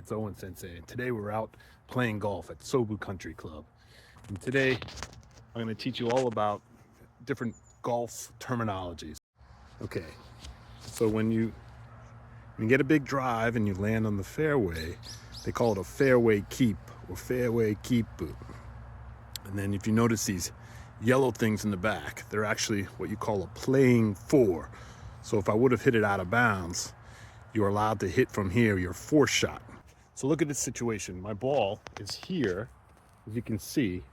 it's Owen Sensei, and today we're out playing golf at Sobu Country Club. And today I'm going to teach you all about different golf terminologies. Okay, so when you get a big drive and you land on the fairway, they call it a fairway keep or fairway keep. And then if you notice these yellow things in the back, they're actually what you call a playing four. So if I would have hit it out of bounds, you're allowed to hit from here, your fourth shot. So look at this situation. My ball is here, as you can see,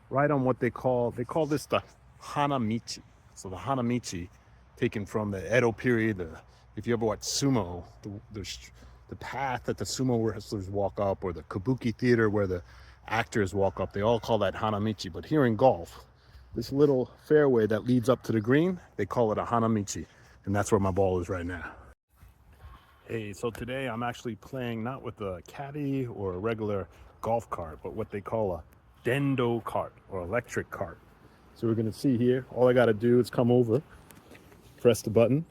right on what they call this the Hanamichi. So the Hanamichi, taken from the Edo period. If you ever watch sumo, the path that the sumo wrestlers walk up, or the kabuki theater where the actors walk up, they all call that Hanamichi. But here in golf, this little fairway that leads up to the green, they call it a Hanamichi. And that's where my ball is right now. Hey, so today I'm actually playing not with a caddy or a regular golf cart, but what they call a dendo cart or electric cart. So we're gonna see here, all I gotta do is come over, press the button,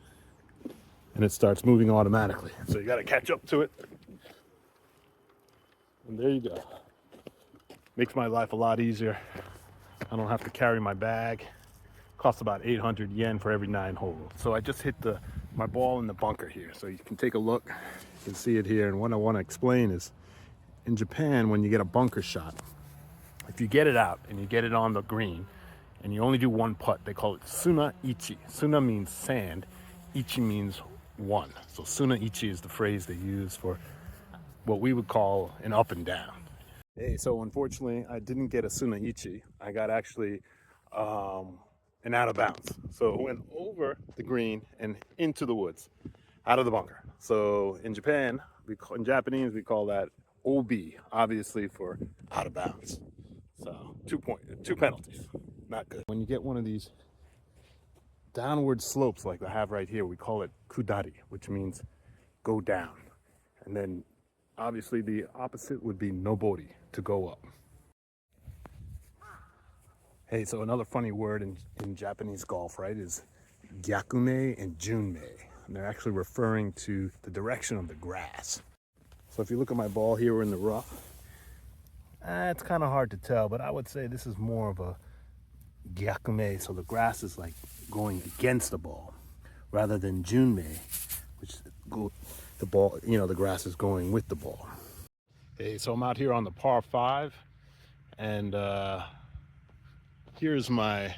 and it starts moving automatically. So you gotta catch up to it. And there you go. Makes my life a lot easier. I don't have to carry my bag. Costs about 800 yen for every 9 holes. So I just hit my ball in the bunker here. So you can take a look, you can see it here. And what I want to explain is, in Japan, when you get a bunker shot, if you get it out and you get it on the green and you only do one putt, they call it suna ichi. Suna means sand, ichi means one. So suna ichi is the phrase they use for what we would call an up and down. Hey, so unfortunately I didn't get a suna ichi. I got actually and out of bounds. So it went over the green and into the woods, out of the bunker. So in Japan, in Japanese, we call that OB, obviously for out of bounds. So 2 penalties, not good. When you get one of these downward slopes like I have right here, we call it kudari, which means go down. And then obviously the opposite would be nobori, to go up. Hey, so another funny word in Japanese golf, right, is gyakume and junmei. And they're actually referring to the direction of the grass. So if you look at my ball here, we're in the rough. It's kind of hard to tell, but I would say this is more of a gyakume. So the grass is like going against the ball, rather than junmei, which the ball, the grass is going with the ball. Hey, so I'm out here on the par 5, and here's my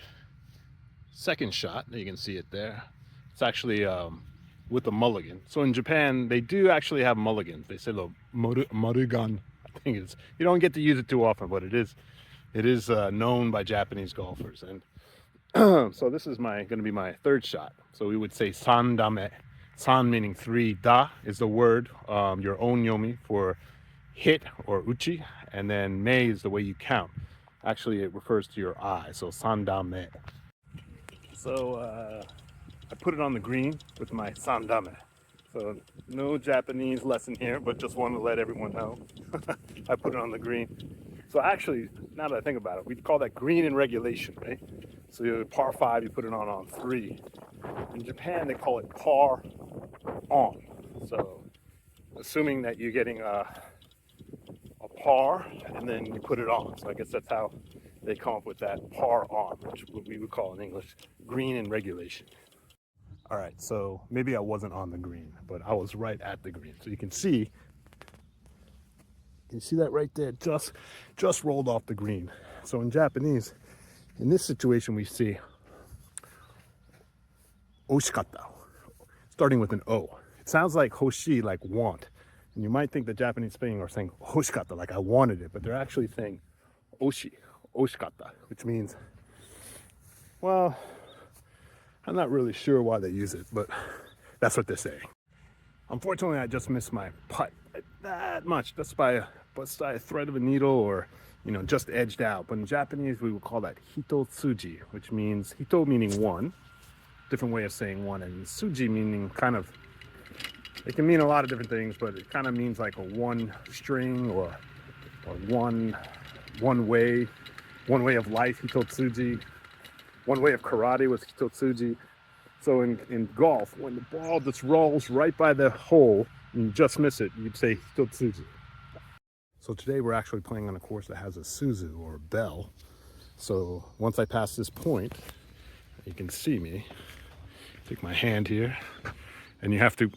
second shot. You can see it there. It's actually with a mulligan. So in Japan, they do actually have mulligans. They say the marugan. I think it's, you don't get to use it too often, but it is known by Japanese golfers. And so this is going to be my third shot. So we would say san dame. San meaning 3, da is the word, your own yomi for hit or uchi, and then mei is the way you count. Actually, it refers to your eye, so sandame. So I put it on the green with my sandame. So no Japanese lesson here, but just wanted to let everyone know. I put it on the green. So actually, now that I think about it, we'd call that green in regulation, right? So you're par 5, you put it on 3. In Japan, they call it par on. So assuming that you're getting a par, and then you put it on. So I guess that's how they come up with that par on, which we would call in English green in regulation. All right, so maybe I wasn't on the green, but I was right at the green. So you can see that right there, just rolled off the green. So in Japanese, in this situation, we see oshikatta, starting with an O. It sounds like hoshi, like want. And you might think the Japanese speaking are saying hoshikatta, like I wanted it, but they're actually saying oshikatta, which means, well, I'm not really sure why they use it, but that's what they're saying. Unfortunately, I just missed my putt that much, just by a thread of a needle, or just edged out. But in Japanese, we would call that hitotsuji, which means hito meaning one, different way of saying one, and suji meaning kind of, it can mean a lot of different things, but it kind of means like a one string or one way of life, hitotsuji. One way of karate was hitotsuji. So in golf, when the ball just rolls right by the hole, and you just miss it, you'd say hitotsuzu. So today we're actually playing on a course that has a suzu, or a bell. So once I pass this point, you can see me. Take my hand here, and you have to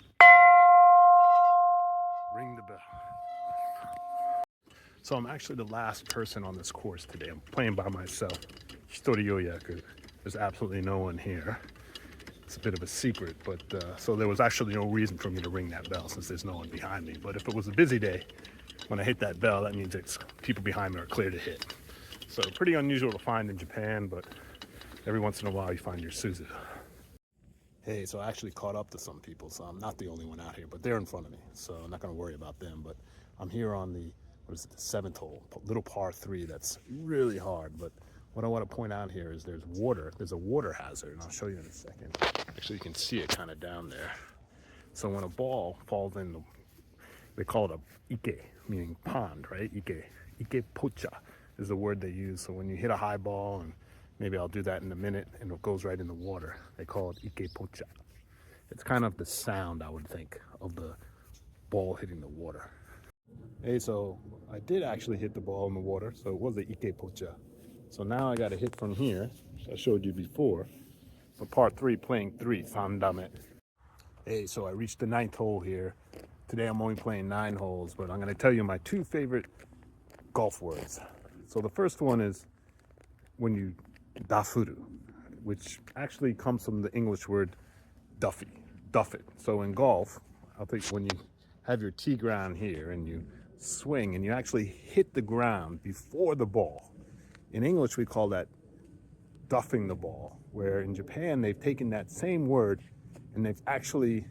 ring the bell. So I'm actually the last person on this course today. I'm playing by myself. Hitori yoyaku. There's absolutely no one here. It's a bit of a secret, but so there was actually no reason for me to ring that bell since there's no one behind me. But if it was a busy day, when I hit that bell, that means it's people behind me are clear to hit. So pretty unusual to find in Japan, but every once in a while you find your suzu. Hey, so I actually caught up to some people, so I'm not the only one out here, but they're in front of me, so I'm not going to worry about them. But I'm here on the, what is it, the 7th hole, little par 3 that's really hard. But what I want to point out here is there's a water hazard, and I'll show you in a second. Actually, you can see it kind of down there. So when a ball falls in, they call it a ike, meaning pond, right? Ike pocha is the word they use. So when you hit a high ball, and maybe I'll do that in a minute, and it goes right in the water, they call it ike pocha. It's kind of the sound, I would think, of the ball hitting the water. Hey, so I did actually hit the ball in the water, so it was the ike pocha. So now I got a hit from here, I showed you before, for part 3, playing 3, sandame. Hey, so I reached the 9th hole here. Today I'm only playing 9 holes, but I'm going to tell you my 2 favorite golf words. So the first one is when you dafuru, which actually comes from the English word duff it. So in golf, I think when you have your tee ground here and you swing and you actually hit the ground before the ball, in English we call that duffing the ball, where in Japan they've taken that same word and they've actually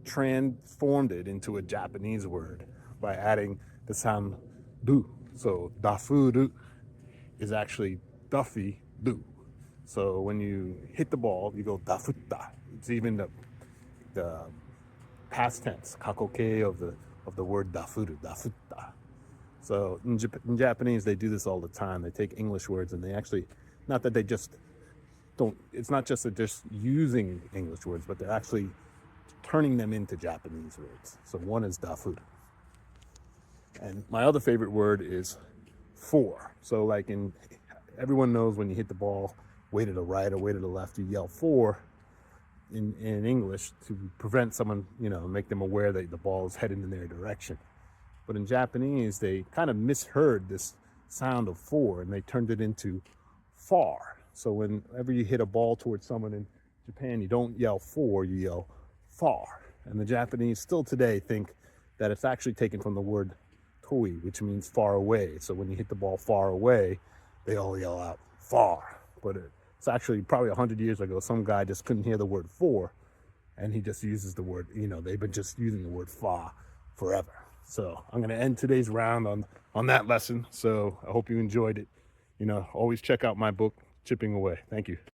transformed it into a Japanese word by adding the sound du. So dafuru is actually duffy do. So when you hit the ball, you go dafutta. It's even the past tense, kakoke of the word dafuru, dafutta. So in Japanese, they do this all the time. They take English words and they actually, not that they just don't, it's not just that they're just using English words, but they're actually turning them into Japanese words. So one is dafuru. And my other favorite word is for. So like everyone knows when you hit the ball, way to the right or way to the left, you yell for in English to prevent someone, make them aware that the ball is headed in their direction. But in Japanese, they kind of misheard this sound of for and they turned it into far. So whenever you hit a ball towards someone in Japan, you don't yell for, you yell far. And the Japanese still today think that it's actually taken from the word toi, which means far away. So when you hit the ball far away, they all yell out far. But it's actually probably 100 years ago, some guy just couldn't hear the word for, and he just uses the word, they've been just using the word fa forever. So I'm going to end today's round on that lesson. So I hope you enjoyed it. Always check out my book, Chipping Away. Thank you.